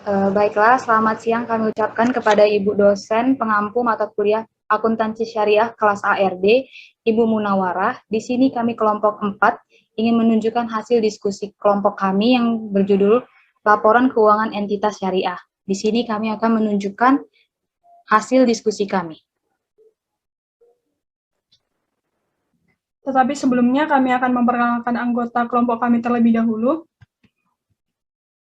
Baiklah, selamat siang kami ucapkan kepada Ibu dosen pengampu mata kuliah Akuntansi Syariah kelas ARD, Ibu Munawarah. Di sini kami kelompok 4 ingin menunjukkan hasil diskusi kelompok kami yang berjudul Laporan Keuangan Entitas Syariah. Di sini kami akan menunjukkan hasil diskusi kami. Tetapi sebelumnya kami akan memperkenalkan anggota kelompok kami terlebih dahulu.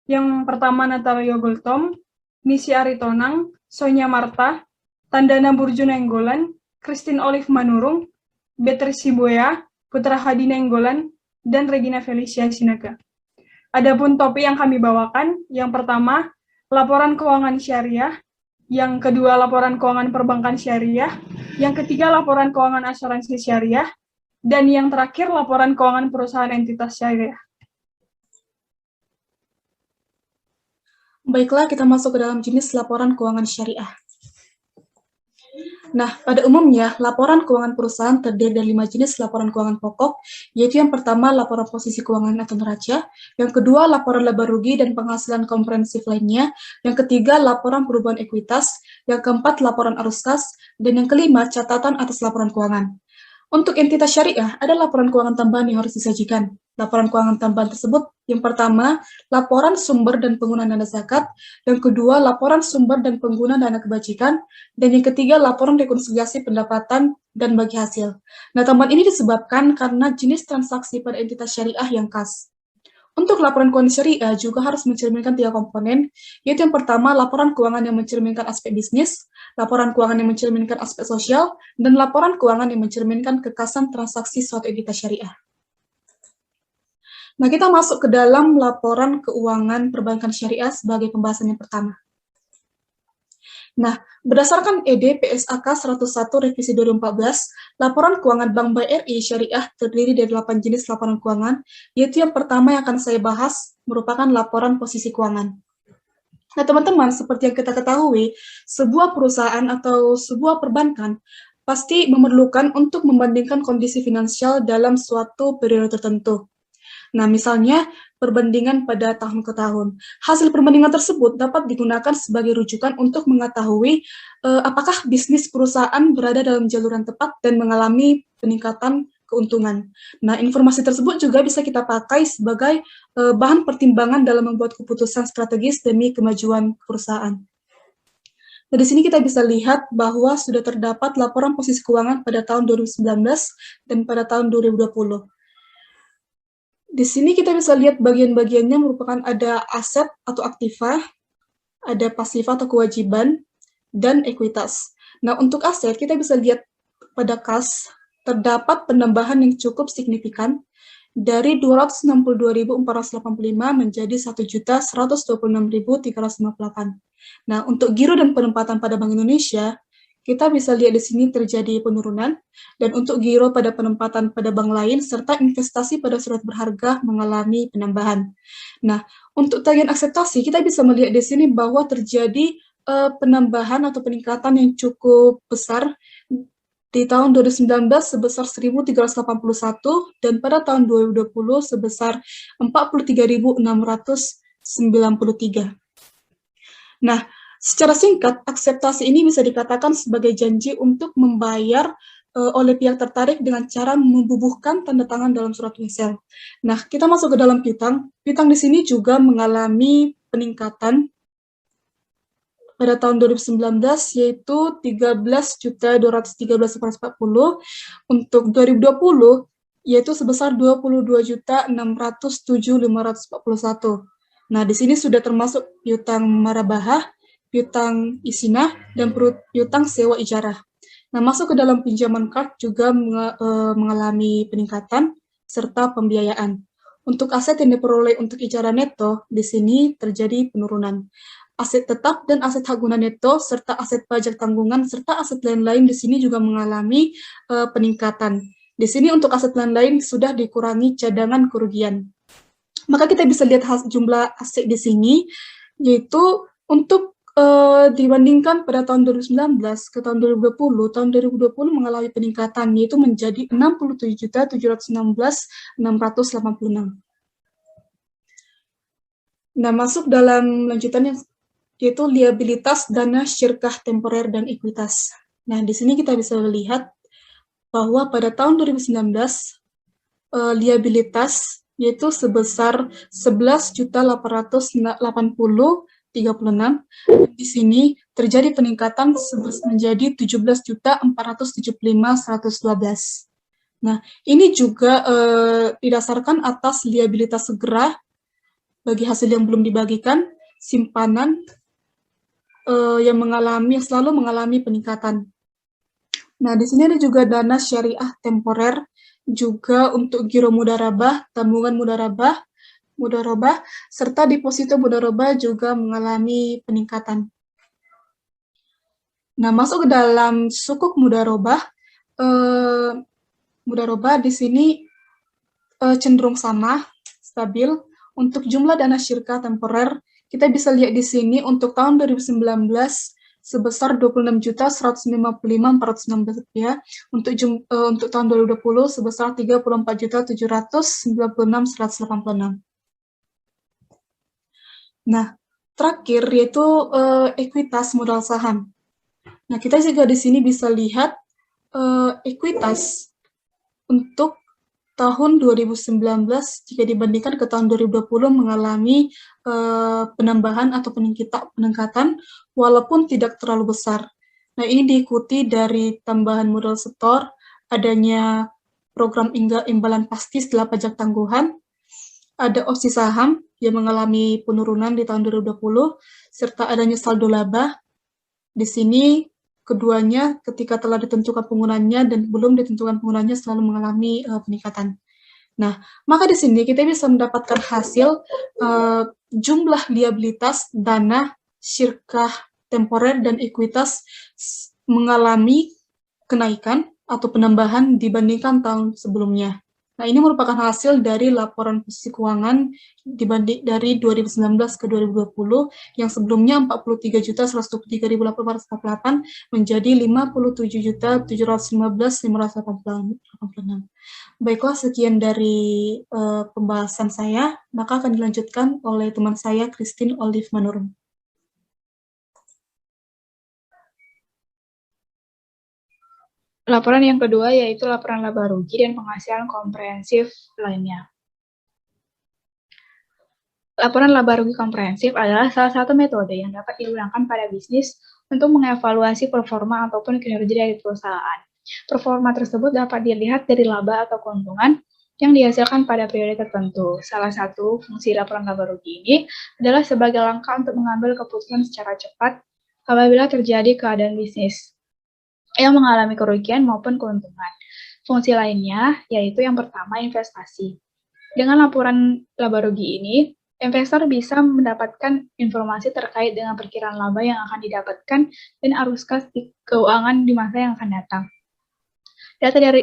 Yang pertama Natalio Gultom, Nisi Aritonang, Sonia Marta, Tandana Burju Nenggolan, Christine Olive Manurung, Beatrice Sibuya, Putra Hadi Nenggolan, dan Regina Felicia Sinaga. Adapun topik yang kami bawakan, yang pertama, laporan keuangan syariah, yang kedua, laporan keuangan perbankan syariah, yang ketiga, laporan keuangan asuransi syariah, dan yang terakhir, laporan keuangan perusahaan entitas syariah. Baiklah, kita masuk ke dalam jenis laporan keuangan syariah. Nah, pada umumnya, laporan keuangan perusahaan terdiri dari 5 jenis laporan keuangan pokok, yaitu yang pertama, laporan posisi keuangan atau neraca, yang kedua, laporan laba rugi dan penghasilan komprehensif lainnya, yang ketiga, laporan perubahan ekuitas, yang keempat, laporan arus kas, dan yang kelima, catatan atas laporan keuangan. Untuk entitas syariah, ada laporan keuangan tambahan yang harus disajikan. Laporan keuangan tambahan tersebut, yang pertama, laporan sumber dan penggunaan dana zakat, yang kedua, laporan sumber dan penggunaan dana kebajikan, dan yang ketiga, laporan rekonsiliasi pendapatan dan bagi hasil. Nah, tambahan ini disebabkan karena jenis transaksi pada entitas syariah yang khas. Untuk laporan keuangan syariah juga harus mencerminkan 3 komponen, yaitu yang pertama, laporan keuangan yang mencerminkan aspek bisnis, laporan keuangan yang mencerminkan aspek sosial, dan laporan keuangan yang mencerminkan kekasan transaksi suatu entitas syariah. Nah, kita masuk ke dalam laporan keuangan perbankan syariah sebagai pembahasan yang pertama. Nah, berdasarkan ED PSAK 101 Revisi 2014, laporan keuangan Bank BRI Syariah terdiri dari 8 jenis laporan keuangan, yaitu yang pertama yang akan saya bahas merupakan laporan posisi keuangan. Nah, teman-teman, seperti yang kita ketahui, sebuah perusahaan atau sebuah perbankan pasti memerlukan untuk membandingkan kondisi finansial dalam suatu periode tertentu. Nah, misalnya perbandingan pada tahun ke tahun. Hasil perbandingan tersebut dapat digunakan sebagai rujukan untuk mengetahui apakah bisnis perusahaan berada dalam jalur yang tepat dan mengalami peningkatan keuntungan. Nah, informasi tersebut juga bisa kita pakai sebagai bahan pertimbangan dalam membuat keputusan strategis demi kemajuan perusahaan. Nah, di sini kita bisa lihat bahwa sudah terdapat laporan posisi keuangan pada tahun 2019 dan pada tahun 2020. Di sini kita bisa lihat bagian-bagiannya merupakan ada aset atau aktiva, ada pasifa atau kewajiban, dan ekuitas. Nah, untuk aset kita bisa lihat pada kas terdapat penambahan yang cukup signifikan dari 262.485 menjadi 1.126.358. Nah, untuk giro dan penempatan pada Bank Indonesia, kita bisa lihat di sini terjadi penurunan, dan untuk giro pada penempatan pada bank lain, serta investasi pada surat berharga mengalami penambahan. Nah, untuk tagihan akseptasi, kita bisa melihat di sini bahwa terjadi penambahan atau peningkatan yang cukup besar di tahun 2019 sebesar 1.381, dan pada tahun 2020 sebesar 43.693. Nah, secara singkat, akseptasi ini bisa dikatakan sebagai janji untuk membayar oleh pihak tertarik dengan cara membubuhkan tanda tangan dalam surat wesel. Nah, kita masuk ke dalam piutang. Piutang di sini juga mengalami peningkatan pada tahun 2019, yaitu 13.213.440. Untuk 2020, yaitu sebesar 22.607.541. Nah, di sini sudah termasuk piutang marabahah, piutang isinah, dan piutang sewa ijarah. Nah, masuk ke dalam pinjaman kard juga mengalami peningkatan serta pembiayaan. Untuk aset yang diperoleh untuk ijarah neto, di sini terjadi penurunan. Aset tetap dan aset hak guna neto, serta aset pajak tanggungan, serta aset lain-lain di sini juga mengalami peningkatan. Di sini untuk aset lain-lain sudah dikurangi cadangan kerugian. Maka kita bisa lihat jumlah aset di sini, yaitu untuk dibandingkan pada tahun 2019 ke tahun 2020 mengalami peningkatan, yaitu menjadi 67.716.686. Nah, masuk dalam lanjutannya yaitu liabilitas dana syirkah temporer dan ekuitas. Nah, di sini kita bisa lihat bahwa pada tahun 2019, liabilitas yaitu sebesar 11.880.36. Di sini terjadi peningkatan menjadi 17.475.112. Nah, ini juga didasarkan atas liabilitas segera bagi hasil yang belum dibagikan, simpanan yang selalu mengalami peningkatan. Nah, di sini ada juga dana syariah temporer, juga untuk giro mudharabah, tabungan mudharabah, serta deposito mudharabah juga mengalami peningkatan. Nah, masuk ke dalam sukuk mudharabah, di sini cenderung sama, stabil. Untuk jumlah dana syirkah temporer, kita bisa lihat di sini untuk tahun 2019 sebesar 26.155.416 rupiah, untuk tahun 2020 sebesar 34.796.186. Nah, terakhir yaitu ekuitas modal saham. Nah, kita juga di sini bisa lihat ekuitas untuk tahun 2019 jika dibandingkan ke tahun 2020 mengalami penambahan atau peningkatan walaupun tidak terlalu besar. Nah, ini diikuti dari tambahan modal setor, adanya program imbalan pasti setelah pajak tangguhan, ada opsi saham yang mengalami penurunan di tahun 2020, serta adanya saldo laba. Di sini keduanya ketika telah ditentukan penggunanya dan belum ditentukan penggunanya selalu mengalami peningkatan. Nah, maka di sini kita bisa mendapatkan hasil jumlah liabilitas dana syirkah temporer dan ekuitas mengalami kenaikan atau penambahan dibandingkan tahun sebelumnya. Nah, ini merupakan hasil dari laporan posisi keuangan dari 2019 ke 2020 yang sebelumnya 43.123.848 menjadi 57.715.586. Baiklah, sekian dari pembahasan saya, maka akan dilanjutkan oleh teman saya, Christine Olive Manurung. Laporan yang kedua yaitu laporan laba rugi dan penghasilan komprehensif lainnya. Laporan laba rugi komprehensif adalah salah satu metode yang dapat digunakan pada bisnis untuk mengevaluasi performa ataupun kinerja dari perusahaan. Performa tersebut dapat dilihat dari laba atau keuntungan yang dihasilkan pada periode tertentu. Salah satu fungsi laporan laba rugi ini adalah sebagai langkah untuk mengambil keputusan secara cepat apabila terjadi keadaan bisnis yang mengalami kerugian maupun keuntungan. Fungsi lainnya yaitu yang pertama, investasi. Dengan laporan laba rugi ini, investor bisa mendapatkan informasi terkait dengan perkiraan laba yang akan didapatkan dan arus kas keuangan di masa yang akan datang.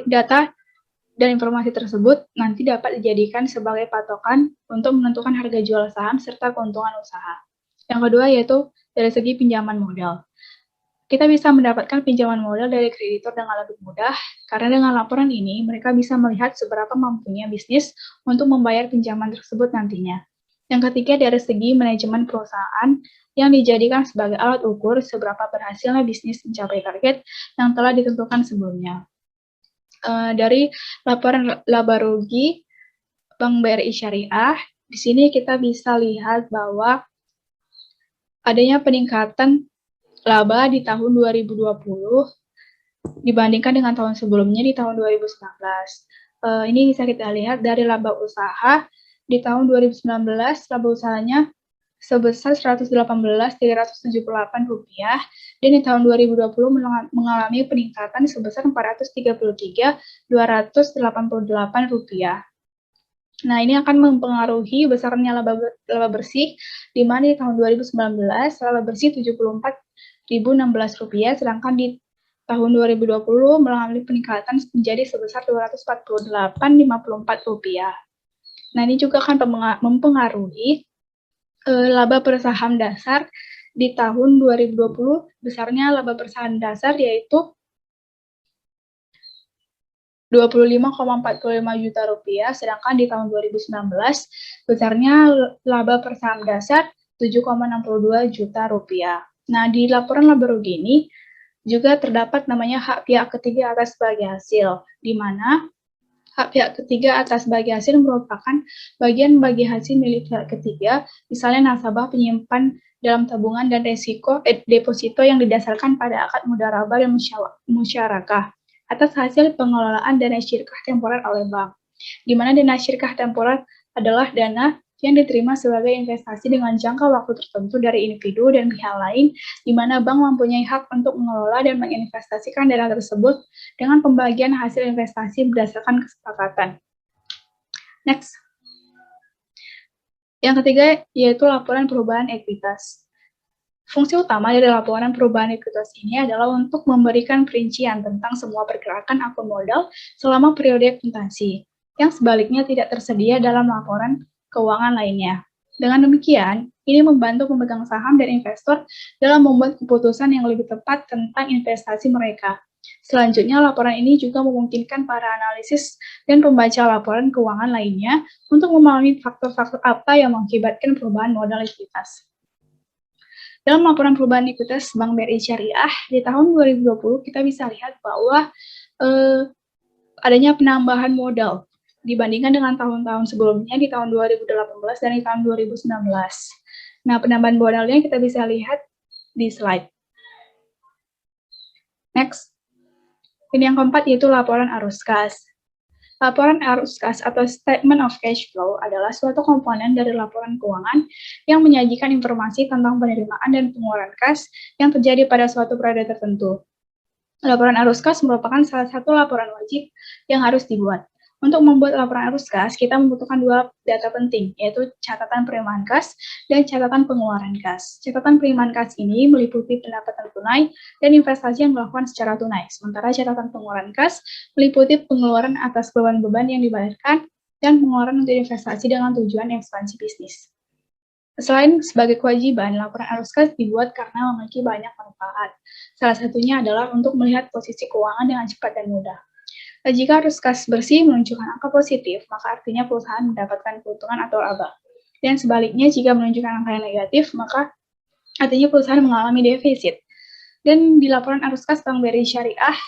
Data dan informasi tersebut nanti dapat dijadikan sebagai patokan untuk menentukan harga jual saham serta keuntungan usaha. Yang kedua yaitu dari segi pinjaman modal. Kita bisa mendapatkan pinjaman modal dari kreditor dengan lebih mudah, karena dengan laporan ini mereka bisa melihat seberapa mampunya bisnis untuk membayar pinjaman tersebut nantinya. Yang ketiga dari segi manajemen perusahaan yang dijadikan sebagai alat ukur seberapa berhasilnya bisnis mencapai target yang telah ditentukan sebelumnya. Dari laporan laba rugi Bank BRI Syariah, di sini kita bisa lihat bahwa adanya peningkatan laba di tahun 2020 dibandingkan dengan tahun sebelumnya di tahun 2019. Ini bisa kita lihat dari laba usaha di tahun 2019, laba usahanya sebesar Rp118.378 dan di tahun 2020 mengalami peningkatan sebesar Rp433.288. Nah, ini akan mempengaruhi besarnya laba bersih, di mana di tahun 2019 laba bersih Rp74.016, sedangkan di tahun 2020 mengalami peningkatan menjadi sebesar Rp248.054. Nah, ini juga akan mempengaruhi laba per saham dasar di tahun 2020, besarnya laba per saham dasar yaitu Rp25,45 juta, sedangkan di tahun 2019 besarnya laba per saham dasar 7,62 juta rupiah. Nah, di laporan laba rugi ini juga terdapat namanya hak pihak ketiga atas bagi hasil, di mana hak pihak ketiga atas bagi hasil merupakan bagian bagi hasil milik pihak ketiga, misalnya nasabah penyimpan dalam tabungan dan resiko deposito yang didasarkan pada akad mudharabah dan musyarakah atas hasil pengelolaan dana syirkah temporer oleh bank, di mana dana syirkah temporer adalah dana yang diterima sebagai investasi dengan jangka waktu tertentu dari individu dan pihak lain, di mana bank mempunyai hak untuk mengelola dan menginvestasikan dana tersebut dengan pembagian hasil investasi berdasarkan kesepakatan. Next. Yang ketiga yaitu laporan perubahan ekuitas. Fungsi utama dari laporan perubahan ekuitas ini adalah untuk memberikan perincian tentang semua pergerakan akun modal selama periode akuntansi, yang sebaliknya tidak tersedia dalam laporan keuangan lainnya. Dengan demikian, ini membantu pemegang saham dan investor dalam membuat keputusan yang lebih tepat tentang investasi mereka. Selanjutnya, laporan ini juga memungkinkan para analisis dan pembaca laporan keuangan lainnya untuk memahami faktor-faktor apa yang mengakibatkan perubahan modal ekuitas. Dalam laporan perubahan ekuitas Bank BRI Syariah di tahun 2020, kita bisa lihat bahwa adanya penambahan modal dibandingkan dengan tahun-tahun sebelumnya di tahun 2018 dan di tahun 2019. Nah, penambahan modalnya kita bisa lihat di slide. Next. Ini yang keempat yaitu laporan arus kas. Laporan arus kas atau statement of cash flow adalah suatu komponen dari laporan keuangan yang menyajikan informasi tentang penerimaan dan pengeluaran kas yang terjadi pada suatu periode tertentu. Laporan arus kas merupakan salah satu laporan wajib yang harus dibuat. Untuk membuat laporan arus kas, kita membutuhkan dua data penting, yaitu catatan penerimaan kas dan catatan pengeluaran kas. Catatan penerimaan kas ini meliputi pendapatan tunai dan investasi yang dilakukan secara tunai, sementara catatan pengeluaran kas meliputi pengeluaran atas beban-beban yang dibayarkan dan pengeluaran untuk investasi dengan tujuan ekspansi bisnis. Selain sebagai kewajiban, laporan arus kas dibuat karena memiliki banyak manfaat. Salah satunya adalah untuk melihat posisi keuangan dengan cepat dan mudah. Jika arus kas bersih menunjukkan angka positif, maka artinya perusahaan mendapatkan keuntungan atau laba. Dan sebaliknya, jika menunjukkan angka yang negatif, maka artinya perusahaan mengalami defisit. Dan di laporan arus kas Bank BRI Syariah,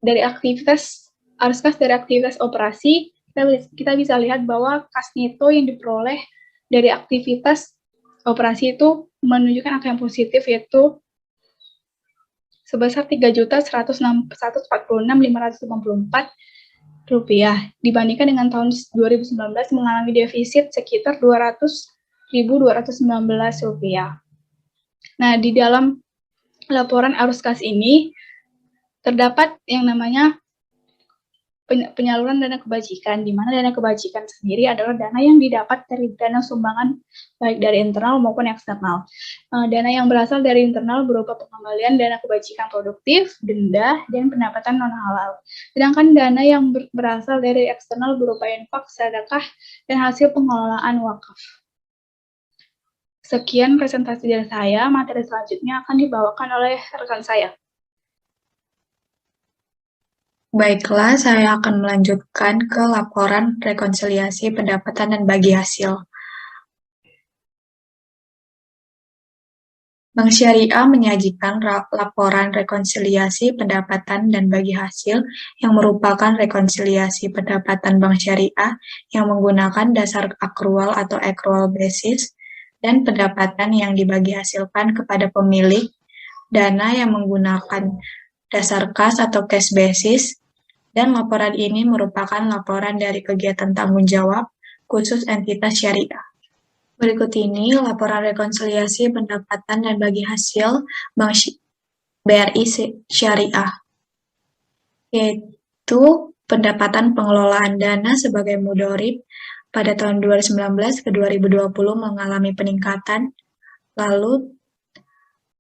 dari aktivitas arus kas dari aktivitas operasi, kita bisa lihat bahwa kas neto yang diperoleh dari aktivitas operasi itu menunjukkan angka yang positif, yaitu sebesar Rp3.146.584 dibandingkan dengan tahun 2019 mengalami defisit sekitar Rp200.219. Nah, di dalam laporan arus kas ini terdapat yang namanya penyaluran dana kebajikan, di mana dana kebajikan sendiri adalah dana yang didapat dari dana sumbangan baik dari internal maupun eksternal. Dana yang berasal dari internal berupa pengembalian dana kebajikan produktif, denda, dan pendapatan non-halal. Sedangkan dana yang berasal dari eksternal berupa infak, sedekah, dan hasil pengelolaan wakaf. Sekian presentasi dari saya, materi selanjutnya akan dibawakan oleh rekan saya. Baiklah, saya akan melanjutkan ke laporan rekonsiliasi pendapatan dan bagi hasil. Bank Syariah menyajikan laporan rekonsiliasi pendapatan dan bagi hasil yang merupakan rekonsiliasi pendapatan Bank Syariah yang menggunakan dasar akrual atau accrual basis dan pendapatan yang dibagi hasilkan kepada pemilik dana yang menggunakan dasar kas atau cash basis. Dan laporan ini merupakan laporan dari kegiatan tanggung jawab khusus entitas syariah. Berikut ini laporan rekonsiliasi pendapatan dan bagi hasil Bank BRI Syariah, yaitu pendapatan pengelolaan dana sebagai mudhorib pada tahun 2019 ke 2020 mengalami peningkatan. Lalu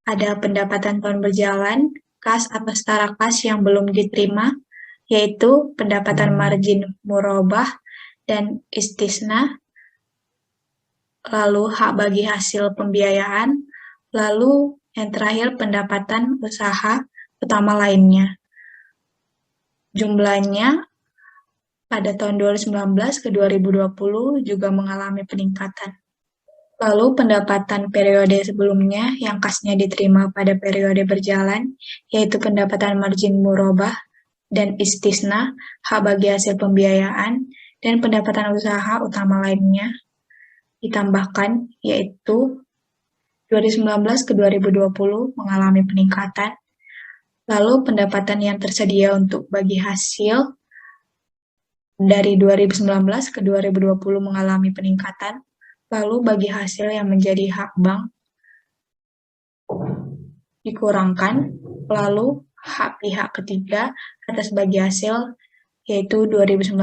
ada pendapatan tahun berjalan, kas atau setara kas yang belum diterima, yaitu pendapatan margin murabah dan istisna, lalu hak bagi hasil pembiayaan, lalu yang terakhir pendapatan usaha utama lainnya. Jumlahnya pada tahun 2019 ke 2020 juga mengalami peningkatan. Lalu pendapatan periode sebelumnya yang kasnya diterima pada periode berjalan, yaitu pendapatan margin murabah dan istisna, hak bagi hasil pembiayaan, dan pendapatan usaha utama lainnya ditambahkan, yaitu 2019 ke 2020 mengalami peningkatan. Lalu pendapatan yang tersedia untuk bagi hasil dari 2019 ke 2020 mengalami peningkatan. Lalu bagi hasil yang menjadi hak bank dikurangkan. Lalu hak pihak ketiga atas bagi hasil yaitu 2019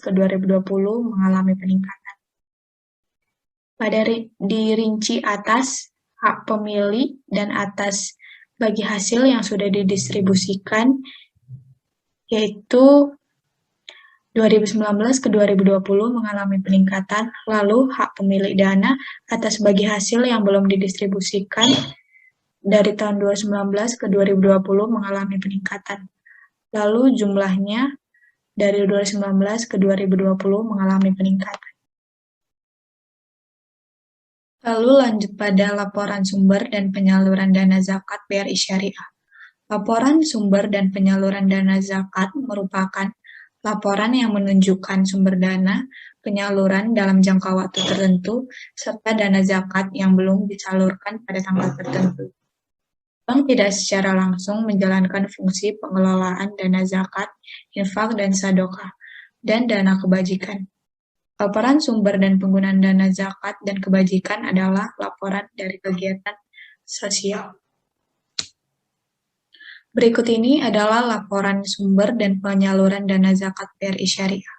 ke 2020 mengalami peningkatan. Pada dirinci atas hak pemilih dan atas bagi hasil yang sudah didistribusikan yaitu 2019 ke 2020 mengalami peningkatan, lalu hak pemilik dana atas bagi hasil yang belum didistribusikan dari tahun 2019 ke 2020 mengalami peningkatan. Lalu jumlahnya dari 2019 ke 2020 mengalami peningkatan. Lalu lanjut pada laporan sumber dan penyaluran dana zakat BRI Syariah. Laporan sumber dan penyaluran dana zakat merupakan laporan yang menunjukkan sumber dana penyaluran dalam jangka waktu tertentu, serta dana zakat yang belum disalurkan pada tanggal tertentu. Bank tidak secara langsung menjalankan fungsi pengelolaan dana zakat, infak, dan sadaqah, dan dana kebajikan. Laporan sumber dan penggunaan dana zakat dan kebajikan adalah laporan dari kegiatan sosial. Berikut ini adalah laporan sumber dan penyaluran dana zakat BRI Syariah.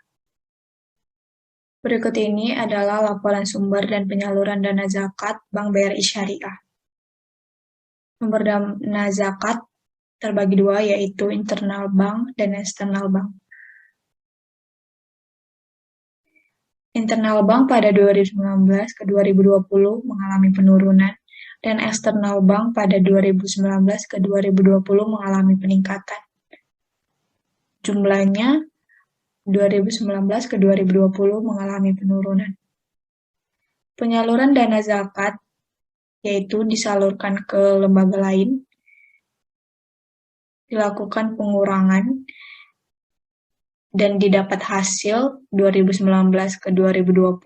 Berikut ini adalah laporan sumber dan penyaluran dana zakat Bank BRI Syariah. Sumber dana zakat terbagi dua, yaitu internal bank dan eksternal bank. Internal bank pada 2019 ke 2020 mengalami penurunan, dan eksternal bank pada 2019 ke 2020 mengalami peningkatan. Jumlahnya 2019 ke 2020 mengalami penurunan. Penyaluran dana zakat yaitu disalurkan ke lembaga lain, dilakukan pengurangan, dan didapat hasil 2019 ke 2020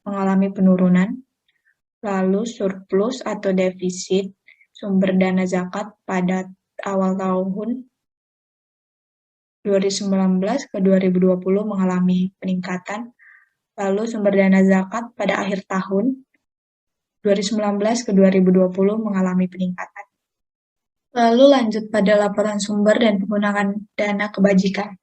mengalami penurunan. Lalu surplus atau defisit sumber dana zakat pada awal tahun 2019 ke 2020 mengalami peningkatan. Lalu sumber dana zakat pada akhir tahun 2019 ke 2020 mengalami peningkatan. Lalu lanjut pada laporan sumber dan penggunaan dana kebajikan.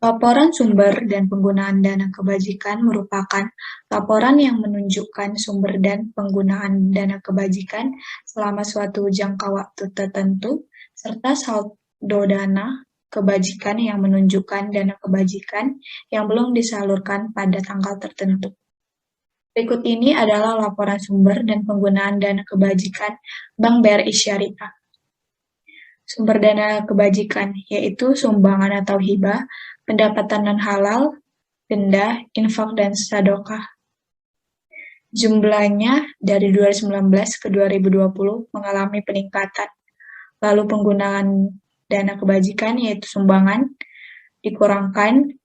Laporan sumber dan penggunaan dana kebajikan merupakan laporan yang menunjukkan sumber dan penggunaan dana kebajikan selama suatu jangka waktu tertentu, serta saldo dana kebajikan yang menunjukkan dana kebajikan yang belum disalurkan pada tanggal tertentu. Berikut ini adalah laporan sumber dan penggunaan dana kebajikan Bank BRI Syariah. Sumber dana kebajikan yaitu sumbangan atau hibah, pendapatan non-halal, denda, infak, dan sedekah. Jumlahnya dari 2019 ke 2020 mengalami peningkatan. Lalu penggunaan dana kebajikan yaitu sumbangan dikurangkan,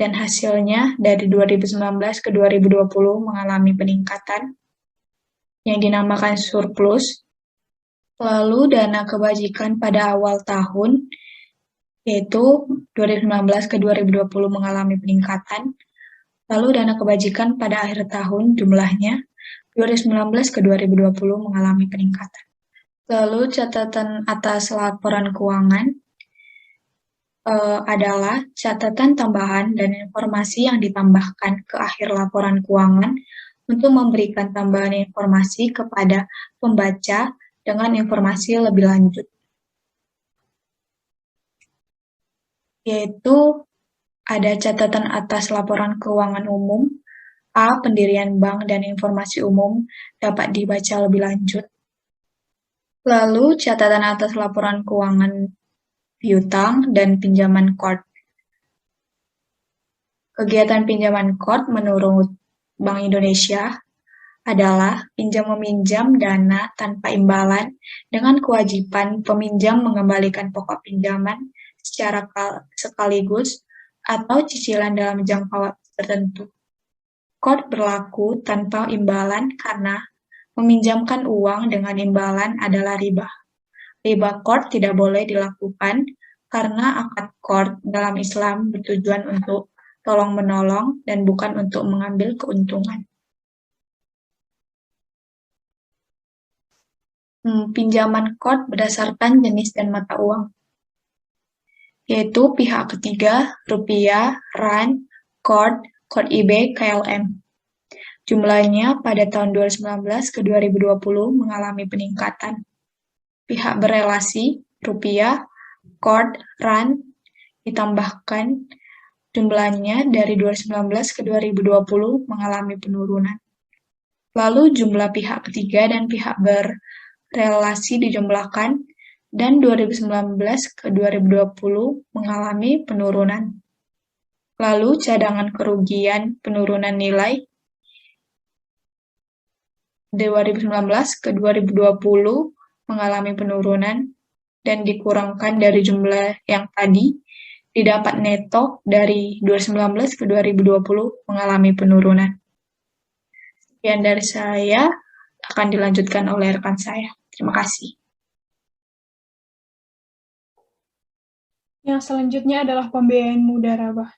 dan hasilnya dari 2019 ke 2020 mengalami peningkatan yang dinamakan surplus. Lalu dana kebajikan pada awal tahun yaitu 2019 ke 2020 mengalami peningkatan. Lalu dana kebajikan pada akhir tahun jumlahnya 2019 ke 2020 mengalami peningkatan. Lalu catatan atas laporan keuangan adalah catatan tambahan dan informasi yang ditambahkan ke akhir laporan keuangan untuk memberikan tambahan informasi kepada pembaca dengan informasi lebih lanjut, yaitu ada catatan atas laporan keuangan umum, A. Pendirian bank dan informasi umum dapat dibaca lebih lanjut. Lalu catatan atas laporan keuangan piutang dan pinjaman kord. Kegiatan pinjaman kord menurut Bank Indonesia adalah pinjam-meminjam dana tanpa imbalan dengan kewajiban peminjam mengembalikan pokok pinjaman secara sekaligus atau cicilan dalam jangka waktu tertentu. Qard berlaku tanpa imbalan karena meminjamkan uang dengan imbalan adalah riba. Riba qard tidak boleh dilakukan karena akad qard dalam Islam bertujuan untuk tolong-menolong dan bukan untuk mengambil keuntungan. Pinjaman qard berdasarkan jenis dan mata uang, yaitu pihak ketiga, rupiah, rand, qard, qard IB, KLM. Jumlahnya pada tahun 2019 ke 2020 mengalami peningkatan. Pihak berelasi, rupiah, qard, rand, ditambahkan jumlahnya dari 2019 ke 2020 mengalami penurunan. Lalu jumlah pihak ketiga dan pihak berelasi dijumlahkan dan 2019 ke 2020 mengalami penurunan. Lalu cadangan kerugian penurunan nilai 2019 ke 2020 mengalami penurunan dan dikurangkan dari jumlah yang tadi, didapat neto dari 2019 ke 2020 mengalami penurunan. Sekian dari saya, akan dilanjutkan oleh rekan saya. Terima kasih. Yang selanjutnya adalah pembiayaan mudharabah.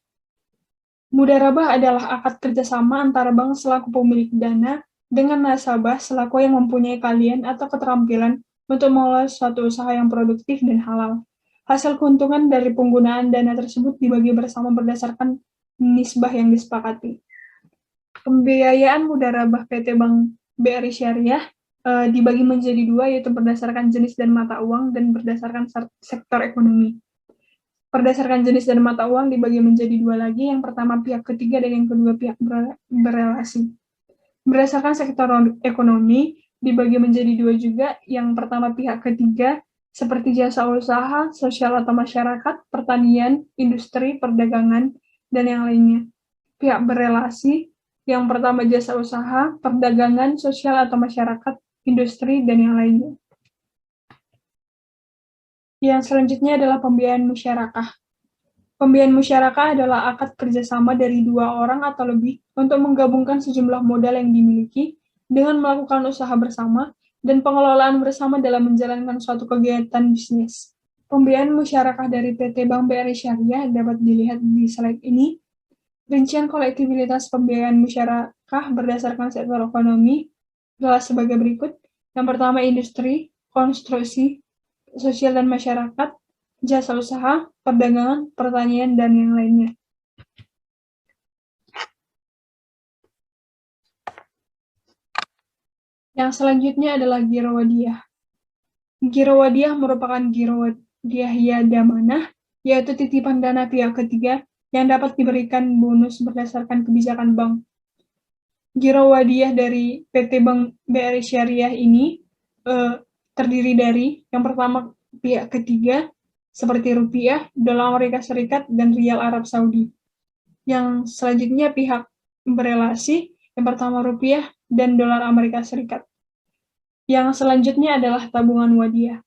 Mudharabah adalah akad kerjasama antara bank selaku pemilik dana dengan nasabah selaku yang mempunyai keahlian atau keterampilan untuk mengelola suatu usaha yang produktif dan halal. Hasil keuntungan dari penggunaan dana tersebut dibagi bersama berdasarkan nisbah yang disepakati. Pembiayaan mudharabah PT Bank BRI Syariah dibagi menjadi dua, yaitu berdasarkan jenis dan mata uang dan berdasarkan sektor ekonomi. Berdasarkan jenis dan mata uang dibagi menjadi dua lagi, yang pertama pihak ketiga dan yang kedua pihak berelasi. Berdasarkan sektor ekonomi dibagi menjadi dua juga, yang pertama pihak ketiga seperti jasa usaha, sosial atau masyarakat, pertanian, industri, perdagangan, dan yang lainnya. Pihak berelasi, yang pertama jasa usaha, perdagangan, sosial atau masyarakat, industri, dan yang lainnya. Yang selanjutnya adalah pembiayaan musyarakah. Pembiayaan musyarakah adalah akad kerjasama dari dua orang atau lebih untuk menggabungkan sejumlah modal yang dimiliki dengan melakukan usaha bersama dan pengelolaan bersama dalam menjalankan suatu kegiatan bisnis. Pembiayaan musyarakah dari PT Bank BRI Syariah dapat dilihat di slide ini. Rincian kolektibilitas pembiayaan musyarakah berdasarkan sektor ekonomi adalah sebagai berikut. Yang pertama industri, konstruksi, sosial dan masyarakat, jasa usaha, perdagangan, pertanian, dan yang lainnya. Yang selanjutnya adalah giro wadiyah. Giro wadiyah merupakan giro wadiyah yadamanah, yaitu titipan dana pihak ketiga yang dapat diberikan bonus berdasarkan kebijakan bank. Giro wadiyah dari PT Bank BRI Syariah ini terdiri dari yang pertama pihak ketiga seperti rupiah, dolar Amerika Serikat, dan rial Arab Saudi. Yang selanjutnya pihak berelasi, yang pertama rupiah dan dolar Amerika Serikat. Yang selanjutnya adalah tabungan wadiyah.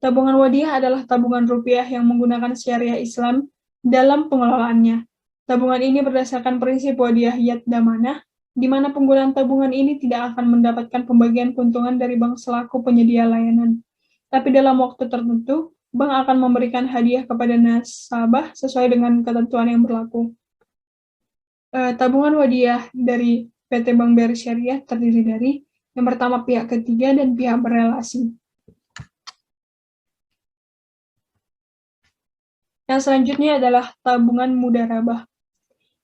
Tabungan wadiyah adalah tabungan rupiah yang menggunakan syariah Islam dalam pengelolaannya. Tabungan ini berdasarkan prinsip wadiyah yad damanah, di mana penggunaan tabungan ini tidak akan mendapatkan pembagian keuntungan dari bank selaku penyedia layanan. Tapi dalam waktu tertentu, bank akan memberikan hadiah kepada nasabah sesuai dengan ketentuan yang berlaku. Tabungan wadiyah dari PT Bank BRI Syariah terdiri dari yang pertama pihak ketiga dan pihak berelasi. Yang selanjutnya adalah tabungan mudharabah.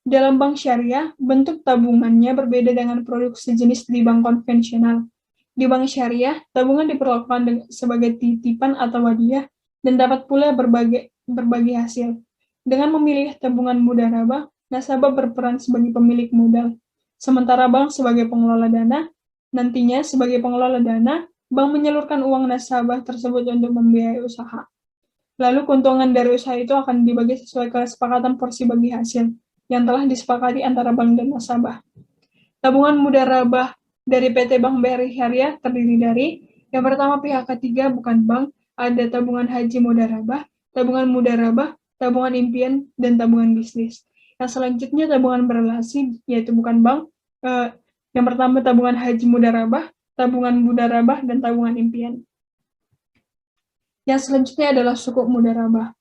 Dalam bank syariah, bentuk tabungannya berbeda dengan produk sejenis di bank konvensional. Di bank syariah, tabungan diperlakukan sebagai titipan atau wadiyah dan dapat pula berbagi hasil. Dengan memilih tabungan mudharabah, nasabah berperan sebagai pemilik modal. Sementara bank sebagai pengelola dana, nantinya sebagai pengelola dana, bank menyalurkan uang nasabah tersebut untuk membiayai usaha. Lalu keuntungan dari usaha itu akan dibagi sesuai kesepakatan porsi bagi hasil yang telah disepakati antara bank dan nasabah. Tabungan mudharabah dari PT Bank BRI Syariah terdiri dari yang pertama pihak ketiga bukan bank, ada tabungan haji mudharabah, tabungan impian, dan tabungan bisnis. Yang selanjutnya tabungan berelasi, yaitu bukan bank. Yang pertama tabungan haji mudharabah, dan tabungan impian. Yang selanjutnya adalah sukuk mudharabah.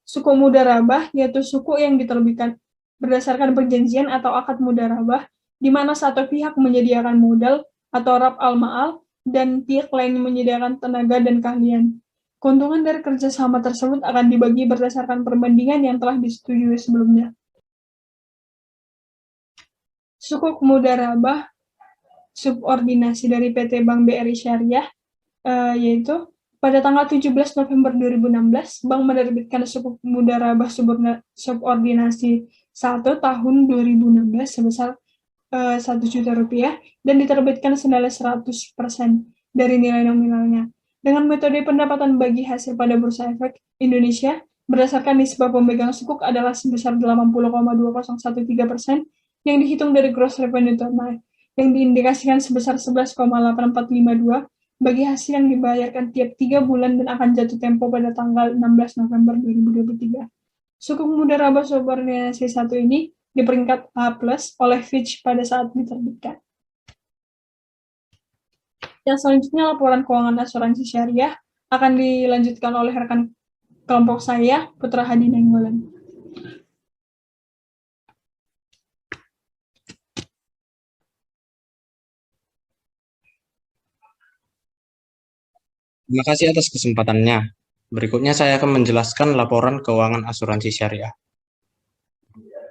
Sukuk mudharabah yaitu suku yang diterbitkan berdasarkan perjanjian atau akad mudharabah, di mana satu pihak menyediakan modal atau rab al-ma'al dan pihak lain menyediakan tenaga dan keahlian. Keuntungan dari kerjasama tersebut akan dibagi berdasarkan perbandingan yang telah disetujui sebelumnya. Sukuk mudharabah subordinasi dari PT Bank BRI Syariah, yaitu pada tanggal 17 November 2016, Bank menerbitkan sukuk mudharabah subordinasi 1 tahun 2016 sebesar Rp1.000.000 dan diterbitkan senilai 100% dari nilai nominalnya. Dengan metode pendapatan bagi hasil pada Bursa Efek Indonesia, berdasarkan nisbah pemegang sukuk adalah sebesar 80,2013% yang dihitung dari gross revenue tunai, yang diindikasikan sebesar 11,8452 bagi hasil yang dibayarkan tiap 3 bulan dan akan jatuh tempo pada tanggal 16 November 2023. Sukuk mudharabah subordinasi 1 ini di peringkat A+ oleh Fitch pada saat diterbitkan. Yang selanjutnya laporan keuangan asuransi syariah akan dilanjutkan oleh rekan kelompok saya, Putra Hadi Nainggolan. Terima kasih atas kesempatannya. Berikutnya saya akan menjelaskan laporan keuangan asuransi syariah.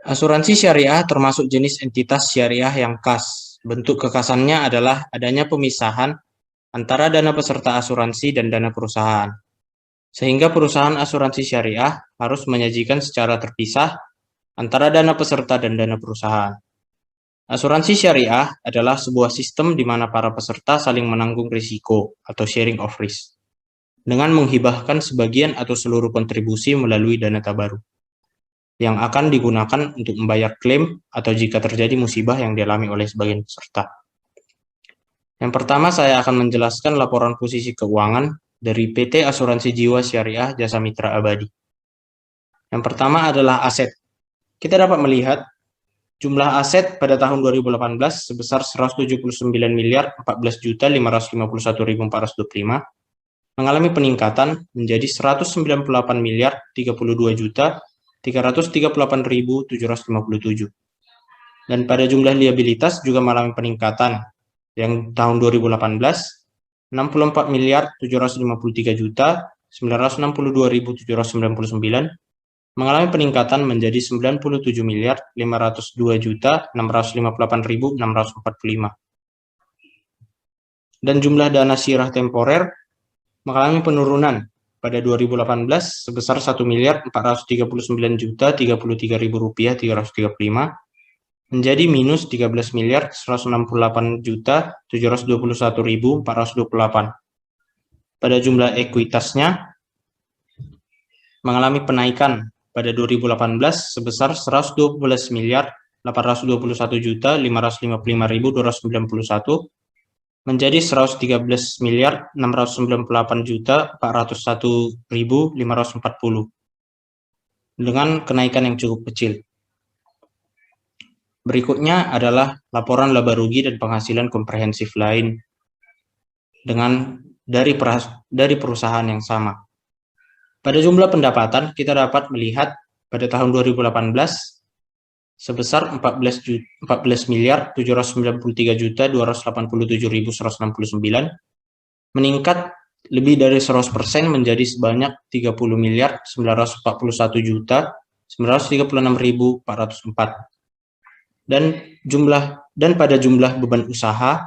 Asuransi syariah termasuk jenis entitas syariah yang khas. Bentuk kekhasannya adalah adanya pemisahan antara dana peserta asuransi dan dana perusahaan. Sehingga perusahaan asuransi syariah harus menyajikan secara terpisah antara dana peserta dan dana perusahaan. Asuransi syariah adalah sebuah sistem di mana para peserta saling menanggung risiko atau sharing of risk dengan menghibahkan sebagian atau seluruh kontribusi melalui dana tabaruk yang akan digunakan untuk membayar klaim atau jika terjadi musibah yang dialami oleh sebagian peserta. Yang pertama saya akan menjelaskan laporan posisi keuangan dari PT Asuransi Jiwa Syariah Jasa Mitra Abadi. Yang pertama adalah aset. Kita dapat melihat jumlah aset pada tahun 2018 sebesar 179.451.425 mengalami peningkatan menjadi 198.322.338.757. Dan pada jumlah liabilitas juga mengalami peningkatan yang tahun 2018 64.753.962.799 mengalami peningkatan menjadi 97.502.658.645. Dan jumlah dana sirah temporer mengalami penurunan pada 2018 sebesar Rp1.439.033.335 menjadi minus 13.168.721.428. Pada jumlah ekuitasnya mengalami penaikan pada 2018 sebesar 112.851.555.291 menjadi 113.698.401.540 dengan kenaikan yang cukup kecil. Berikutnya adalah laporan laba rugi dan penghasilan komprehensif lain dari perusahaan yang sama. Pada jumlah pendapatan, kita dapat melihat pada tahun 2018 sebesar 14.793.287.169 meningkat lebih dari 100% menjadi sebanyak 30.946.404 dan pada jumlah beban usaha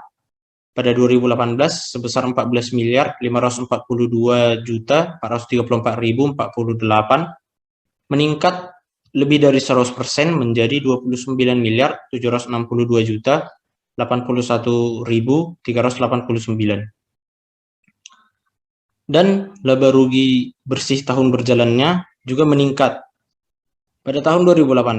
pada 2018 sebesar 14.542.434.048 meningkat lebih dari 100% menjadi 29.762.081.389. Dan laba rugi bersih tahun berjalannya juga meningkat. Pada tahun 2018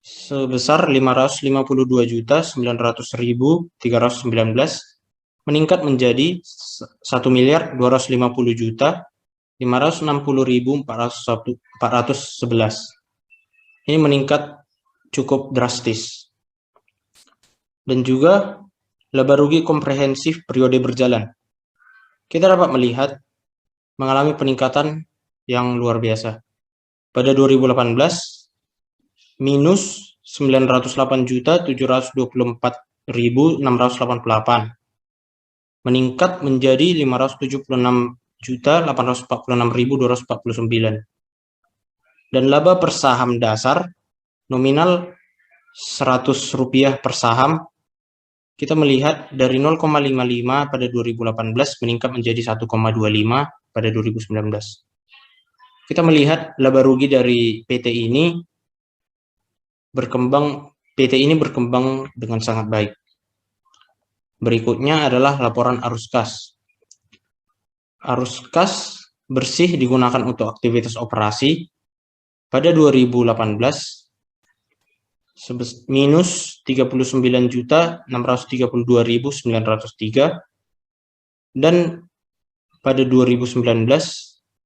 sebesar 552.900.319 meningkat menjadi 1.250.560.411. Ini meningkat cukup drastis. Dan juga laba rugi komprehensif periode berjalan. Kita dapat melihat mengalami peningkatan yang luar biasa. Pada 2018, minus 908.724.688, meningkat menjadi 576.846.249. Dan laba per saham dasar nominal Rp100 per saham, kita melihat dari 0,55 pada 2018 meningkat menjadi 1,25 pada 2019. Kita melihat laba rugi dari PT ini berkembang dengan sangat baik. Berikutnya adalah laporan arus kas. Arus kas bersih digunakan untuk aktivitas operasi pada 2018 minus 39.632.903, dan pada 2019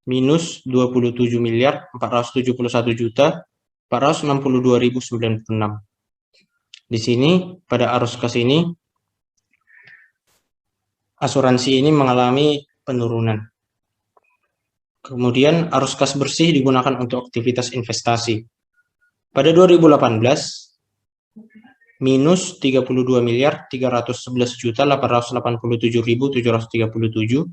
minus 27.471.462.096. Di sini pada arus kas ini asuransi ini mengalami penurunan. Kemudian arus kas bersih digunakan untuk aktivitas investasi. Pada 2018 minus 32.311.887.737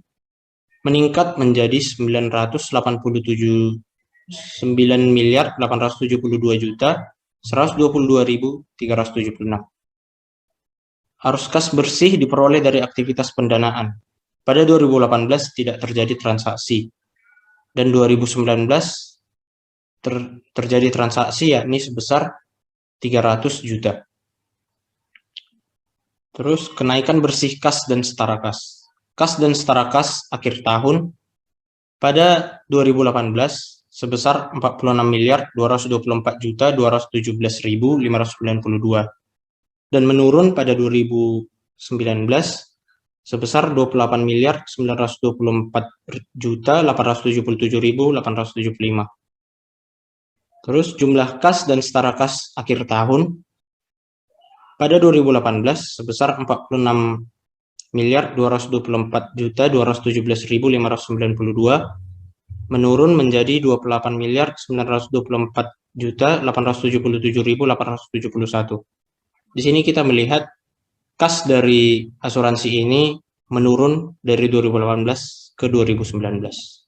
meningkat menjadi 9.872.122.376. Arus kas bersih diperoleh dari aktivitas pendanaan. Pada 2018 tidak terjadi transaksi, dan 2019 terjadi transaksi, yakni sebesar 300 juta. Terus kenaikan bersih kas dan setara kas. Kas dan setara kas akhir tahun pada 2018 sebesar 46.224.217.592 dan menurun pada 2019 sebesar 28.924.877.875. Terus jumlah kas dan setara kas akhir tahun pada 2018 sebesar 46.224.217.592 menurun menjadi 28.924.877.871. Di sini kita melihat kas dari asuransi ini menurun dari 2018 ke 2019.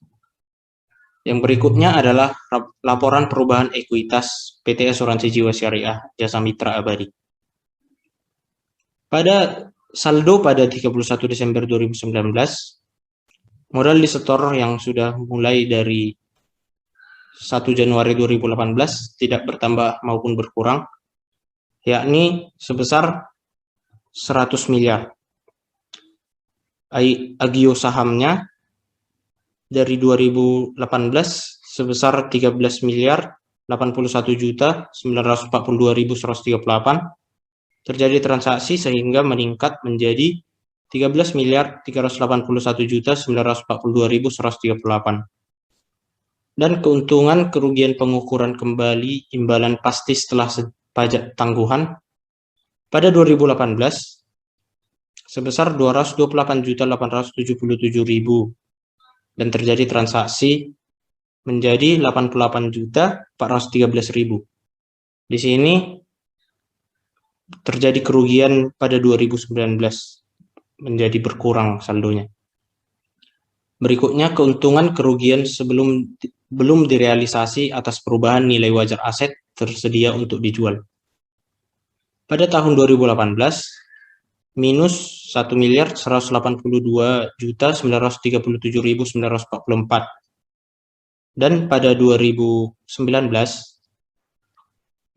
Yang berikutnya adalah laporan perubahan ekuitas PT Asuransi Jiwa Syariah Jasa Mitra Abadi. Pada saldo pada 31 Desember 2019, modal disetor yang sudah mulai dari 1 Januari 2018 tidak bertambah maupun berkurang, yakni sebesar 100 miliar. Agio sahamnya dari 2018 sebesar 13.081.942.138 terjadi transaksi sehingga meningkat menjadi 13.381.942.138. Dan keuntungan kerugian pengukuran kembali imbalan pasti setelah pajak tangguhan pada 2018 sebesar 228.877.000 dan terjadi transaksi menjadi 88.413.000. Di sini terjadi kerugian pada 2019 menjadi berkurang saldonya. Berikutnya keuntungan kerugian belum direalisasi atas perubahan nilai wajar aset tersedia untuk dijual. Pada tahun 2018 minus 1.182.937.944 dan pada 2019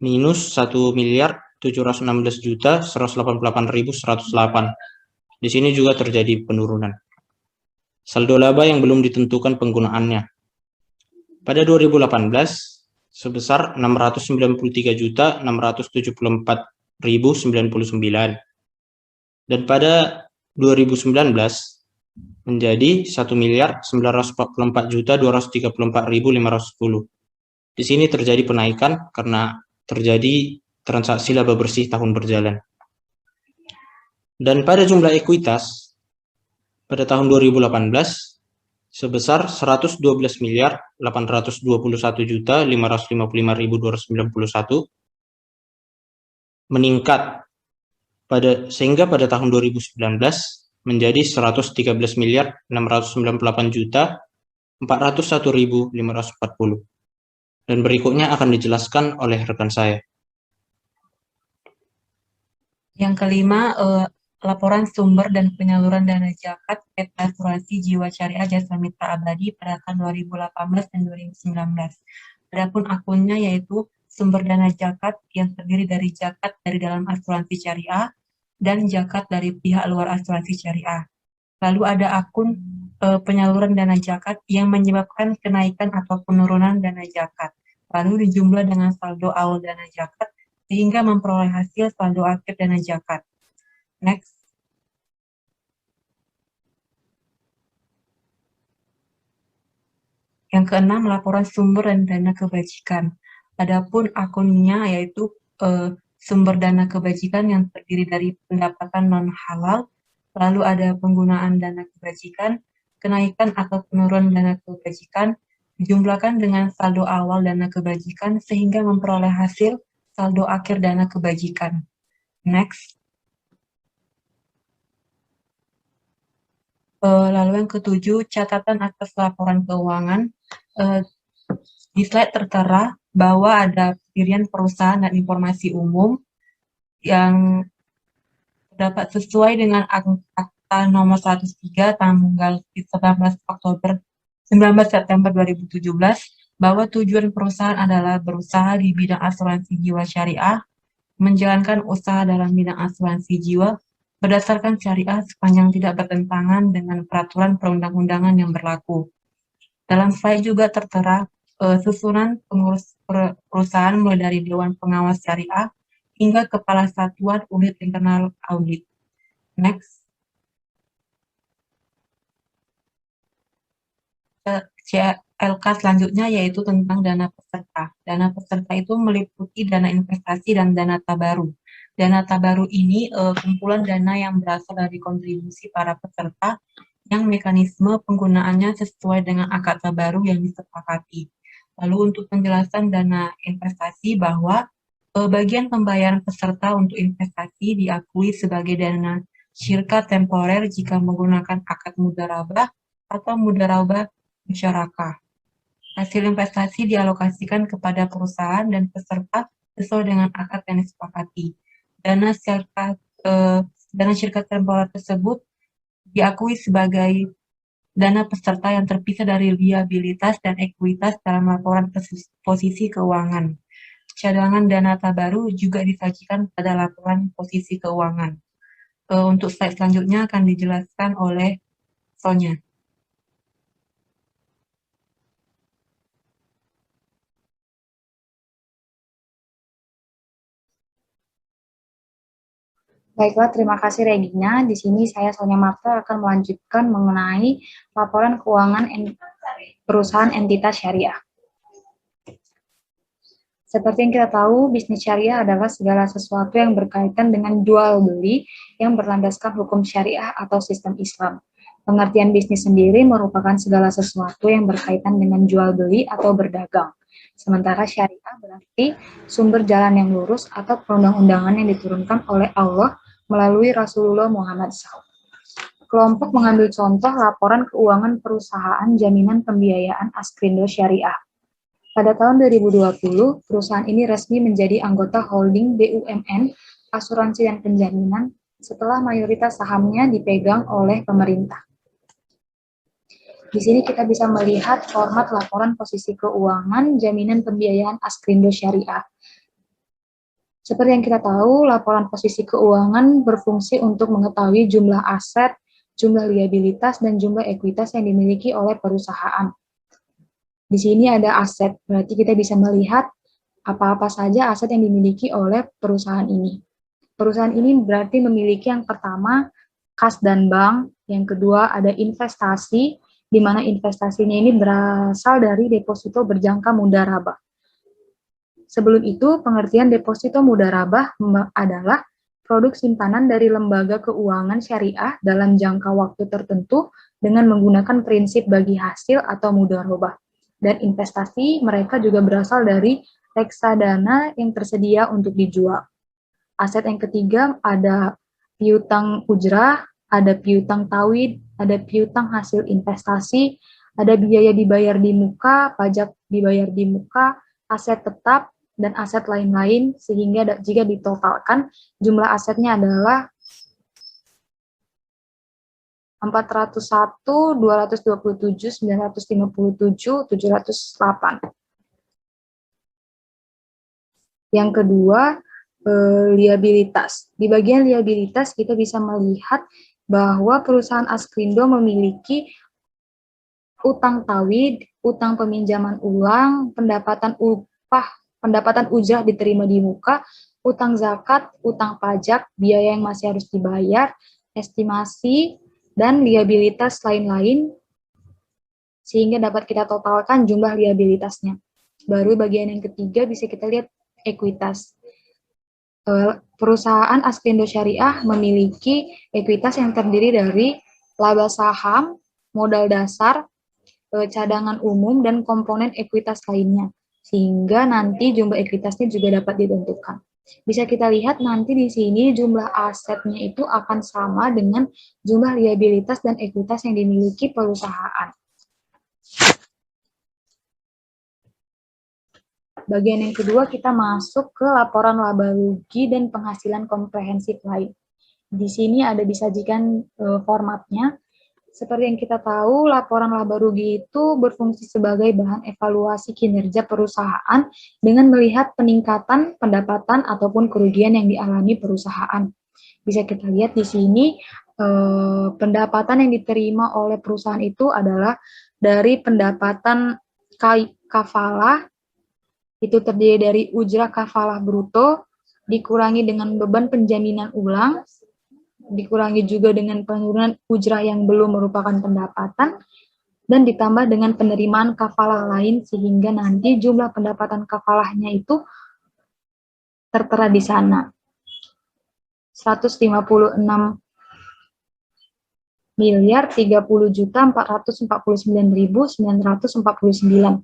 minus 1.716.188.108. Di sini juga terjadi penurunan. Saldo laba yang belum ditentukan penggunaannya. Pada 2018 sebesar 693.674.099 dan pada 2019 menjadi 1.944.234.510. Di sini terjadi penaikan karena terjadi transaksi laba bersih tahun berjalan. Dan pada jumlah ekuitas pada tahun 2018 sebesar 112.821.555.291 meningkat sehingga pada tahun 2019 menjadi 113.998.401.540. Dan berikutnya akan dijelaskan oleh rekan saya. Yang kelima, laporan sumber dan penyaluran dana zakat PT Asuransi Jiwa Syariah Jasa Mitra Abadi pada tahun 2018 dan 2019. Adapun akunnya yaitu sumber dana zakat yang terdiri dari zakat dari dalam asuransi syariah dan zakat dari pihak luar asuransi syariah. Lalu ada akun penyaluran dana zakat yang menyebabkan kenaikan atau penurunan dana zakat. Lalu dijumlah dengan saldo awal dana zakat sehingga memperoleh hasil saldo akhir dana zakat. Next. Yang keenam, laporan sumber dan dana kebajikan. Adapun akunnya yaitu sumber dana kebajikan yang terdiri dari pendapatan non-halal, lalu ada penggunaan dana kebajikan, kenaikan atau penurunan dana kebajikan, dijumlahkan dengan saldo awal dana kebajikan sehingga memperoleh hasil saldo akhir dana kebajikan. Next. Lalu yang ketujuh, catatan atas laporan keuangan. Di slide tertera bahwa ada pendirian perusahaan dan informasi umum yang dapat sesuai dengan Akta nomor 103 tanggal 19 September 2017 bahwa tujuan perusahaan adalah berusaha di bidang asuransi jiwa syariah, menjalankan usaha dalam bidang asuransi jiwa berdasarkan syariah sepanjang tidak bertentangan dengan peraturan perundang-undangan yang berlaku. Dalam slide juga tertera susunan pengurus perusahaan mulai dari Dewan Pengawas Syariah hingga Kepala Satuan Unit Internal Audit. Next. CLK selanjutnya yaitu tentang dana peserta. Dana peserta itu meliputi dana investasi dan dana tabaru. Dana tabaru ini kumpulan dana yang berasal dari kontribusi para peserta yang mekanisme penggunaannya sesuai dengan akad tabaru yang disepakati. Lalu untuk penjelasan dana investasi bahwa bagian pembayaran peserta untuk investasi diakui sebagai dana syirka temporer jika menggunakan akad mudharabah atau mudharabah musyarakah. Hasil investasi dialokasikan kepada perusahaan dan peserta sesuai dengan akad yang disepakati. Dana syirka temporer tersebut diakui sebagai dana peserta yang terpisah dari liabilitas dan ekuitas dalam laporan posisi keuangan. Cadangan dana tabaru juga disajikan pada laporan posisi keuangan. Untuk slide selanjutnya akan dijelaskan oleh Sonya. Baiklah, terima kasih Regina. Di sini saya Sonya Marta akan melanjutkan mengenai laporan keuangan perusahaan entitas syariah. Seperti yang kita tahu, bisnis syariah adalah segala sesuatu yang berkaitan dengan jual beli yang berlandaskan hukum syariah atau sistem Islam. Pengertian bisnis sendiri merupakan segala sesuatu yang berkaitan dengan jual beli atau berdagang. Sementara syariah berarti sumber jalan yang lurus atau perundang-undangan yang diturunkan oleh Allah melalui Rasulullah Muhammad SAW. Kelompok mengambil contoh laporan keuangan perusahaan jaminan pembiayaan Askrindo Syariah. Pada tahun 2020, perusahaan ini resmi menjadi anggota holding BUMN, asuransi dan penjaminan setelah mayoritas sahamnya dipegang oleh pemerintah. Di sini kita bisa melihat format laporan posisi keuangan jaminan pembiayaan Askrindo Syariah. Seperti yang kita tahu, laporan posisi keuangan berfungsi untuk mengetahui jumlah aset, jumlah liabilitas, dan jumlah ekuitas yang dimiliki oleh perusahaan. Di sini ada aset, berarti kita bisa melihat apa-apa saja aset yang dimiliki oleh perusahaan ini. Perusahaan ini berarti memiliki yang pertama kas dan bank, yang kedua ada investasi, di mana investasinya ini berasal dari deposito berjangka mudharabah. Sebelum itu, pengertian deposito mudharabah adalah produk simpanan dari lembaga keuangan syariah dalam jangka waktu tertentu dengan menggunakan prinsip bagi hasil atau mudharabah. Dan investasi mereka juga berasal dari reksadana yang tersedia untuk dijual. Aset yang ketiga ada piutang ujrah, ada piutang tawid, ada piutang hasil investasi, ada biaya dibayar di muka, pajak dibayar di muka, aset tetap, dan aset lain-lain, sehingga jika ditotalkan jumlah asetnya adalah 401, 227, 957, 708. Yang kedua, liabilitas. Di bagian liabilitas kita bisa melihat bahwa perusahaan Askrindo memiliki utang tawid, utang peminjaman ulang, pendapatan ujrah diterima di muka, utang zakat, utang pajak, biaya yang masih harus dibayar, estimasi, dan liabilitas lain-lain, sehingga dapat kita totalkan jumlah liabilitasnya. Baru bagian yang ketiga bisa kita lihat ekuitas. Perusahaan Askrindo Syariah memiliki ekuitas yang terdiri dari laba saham, modal dasar, cadangan umum, dan komponen ekuitas lainnya. Sehingga nanti jumlah ekuitasnya juga dapat ditentukan. Bisa kita lihat nanti di sini jumlah asetnya itu akan sama dengan jumlah liabilitas dan ekuitas yang dimiliki perusahaan. Bagian yang kedua kita masuk ke laporan laba rugi dan penghasilan komprehensif lain. Di sini ada disajikan formatnya. Seperti yang kita tahu, laporan laba rugi itu berfungsi sebagai bahan evaluasi kinerja perusahaan dengan melihat peningkatan pendapatan ataupun kerugian yang dialami perusahaan. Bisa kita lihat di sini pendapatan yang diterima oleh perusahaan itu adalah dari pendapatan kafalah, itu terdiri dari ujrah kafalah bruto, dikurangi dengan beban penjaminan ulang, dikurangi juga dengan penurunan ujrah yang belum merupakan pendapatan, dan ditambah dengan penerimaan kafalah lain, sehingga nanti jumlah pendapatan kafalahnya itu tertera di sana. 156 miliar 30.449.949.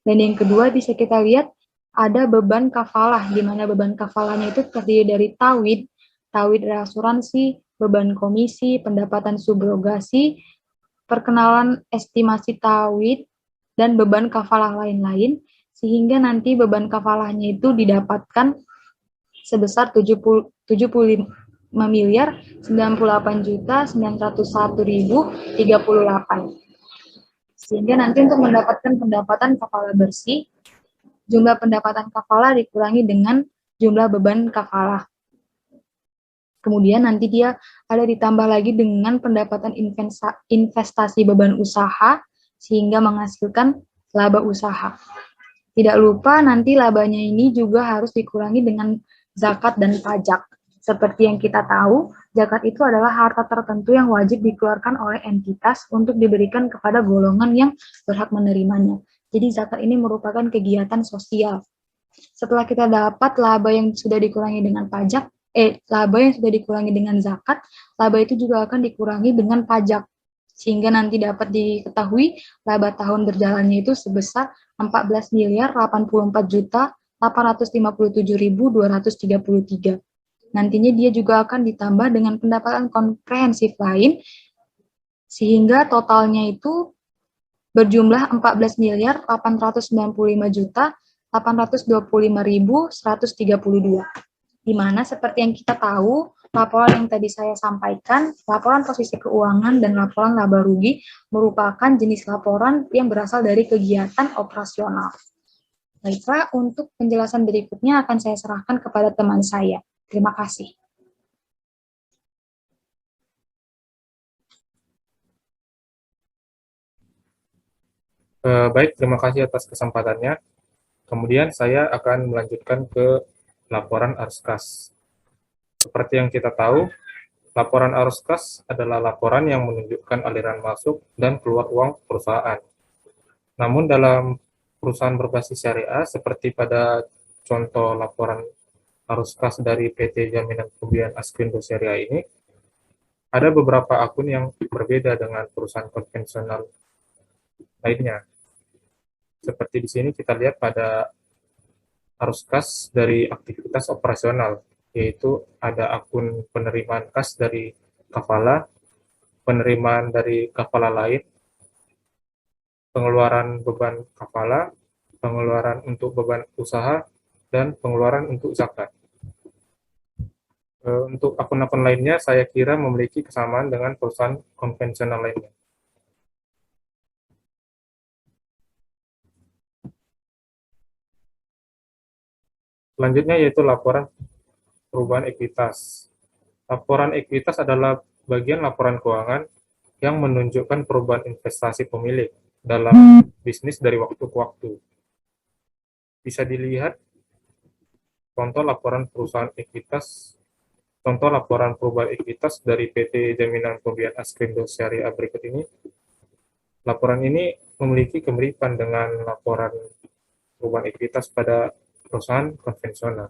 Dan yang kedua bisa kita lihat ada beban kafalah, di mana beban kafalahnya itu terdiri dari tawid reasuransi, beban komisi, pendapatan subrogasi, perkenalan estimasi tawid, dan beban kafalah lain-lain, sehingga nanti beban kafalahnya itu didapatkan sebesar 75 miliar 98.901.038. Sehingga nanti untuk mendapatkan pendapatan kafalah bersih, jumlah pendapatan kafalah dikurangi dengan jumlah beban kafalah. Kemudian nanti dia ada ditambah lagi dengan pendapatan investasi beban usaha, sehingga menghasilkan laba usaha. Tidak lupa nanti labanya ini juga harus dikurangi dengan zakat dan pajak. Seperti yang kita tahu, zakat itu adalah harta tertentu yang wajib dikeluarkan oleh entitas untuk diberikan kepada golongan yang berhak menerimanya. Jadi zakat ini merupakan kegiatan sosial. Setelah kita dapat laba yang sudah dikurangi dengan pajak, laba yang sudah dikurangi dengan zakat, laba itu juga akan dikurangi dengan pajak. Sehingga nanti dapat diketahui laba tahun berjalannya itu sebesar 14.084.857.233. Nantinya dia juga akan ditambah dengan pendapatan komprehensif lain, sehingga totalnya itu berjumlah 14.495.825.132. Di mana seperti yang kita tahu, laporan yang tadi saya sampaikan, laporan posisi keuangan dan laporan laba rugi merupakan jenis laporan yang berasal dari kegiatan operasional. Baiklah, untuk penjelasan berikutnya akan saya serahkan kepada teman saya. Terima kasih. Baik, terima kasih atas kesempatannya. Kemudian saya akan melanjutkan ke laporan arus kas. Seperti yang kita tahu, laporan arus kas adalah laporan yang menunjukkan aliran masuk dan keluar uang perusahaan. Namun dalam perusahaan berbasis syariah, seperti pada contoh laporan arus kas dari PT Jaminan Pembiayaan Askrindo Syariah ini, ada beberapa akun yang berbeda dengan perusahaan konvensional lainnya. Seperti di sini kita lihat pada arus kas dari aktivitas operasional, yaitu ada akun penerimaan kas dari kafala, penerimaan dari kafala lain, pengeluaran beban kafala, pengeluaran untuk beban usaha, dan pengeluaran untuk zakat. Untuk akun-akun lainnya, saya kira memiliki kesamaan dengan perusahaan konvensional lainnya. Selanjutnya yaitu laporan perubahan ekuitas. Laporan ekuitas adalah bagian laporan keuangan yang menunjukkan perubahan investasi pemilik dalam bisnis dari waktu ke waktu. Bisa dilihat contoh laporan perusahaan ekuitas, contoh laporan perubahan ekuitas dari PT Jaminan Pembiayaan Askrindo Syariah berikut ini. Laporan ini memiliki kemiripan dengan laporan perubahan ekuitas pada perusahaan konvensional.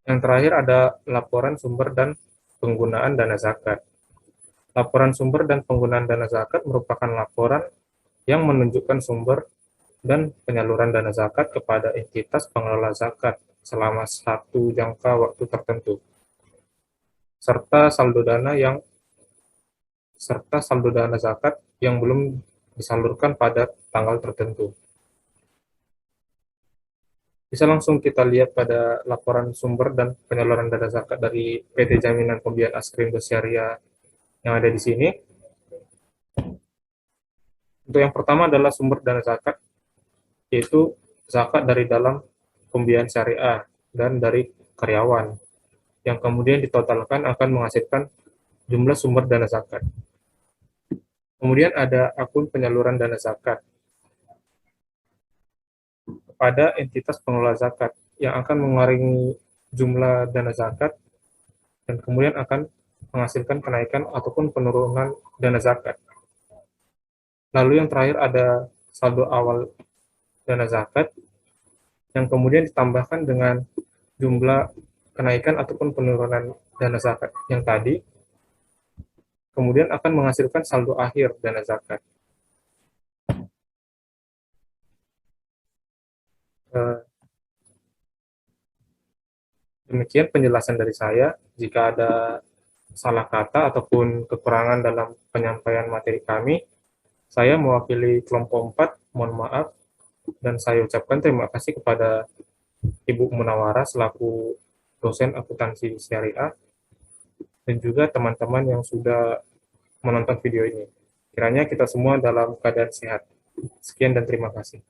Yang terakhir ada laporan sumber dan penggunaan dana zakat. Laporan sumber dan penggunaan dana zakat merupakan laporan yang menunjukkan sumber dan penyaluran dana zakat kepada entitas pengelola zakat selama satu jangka waktu tertentu, serta saldo dana zakat yang belum disalurkan pada tanggal tertentu. Bisa langsung kita lihat pada laporan sumber dan penyaluran dana zakat dari PT Jaminan Pembiayaan Askrindo Syariah yang ada di sini. Untuk yang pertama adalah sumber dana zakat, yaitu zakat dari dalam pembiayaan syariah dan dari karyawan, yang kemudian ditotalkan akan menghasilkan jumlah sumber dana zakat. Kemudian ada akun penyaluran dana zakat kepada entitas pengelola zakat yang akan mengurangi jumlah dana zakat dan kemudian akan menghasilkan kenaikan ataupun penurunan dana zakat. Lalu yang terakhir ada saldo awal dana zakat yang kemudian ditambahkan dengan jumlah kenaikan ataupun penurunan dana zakat yang tadi, kemudian akan menghasilkan saldo akhir dana zakat. Demikian penjelasan dari saya. Jika ada salah kata ataupun kekurangan dalam penyampaian materi kami, saya mewakili kelompok 4, mohon maaf, dan saya ucapkan terima kasih kepada Ibu Munawara selaku dosen akuntansi syariah, dan juga teman-teman yang sudah menonton video ini. Kiranya kita semua dalam keadaan sehat. Sekian dan terima kasih.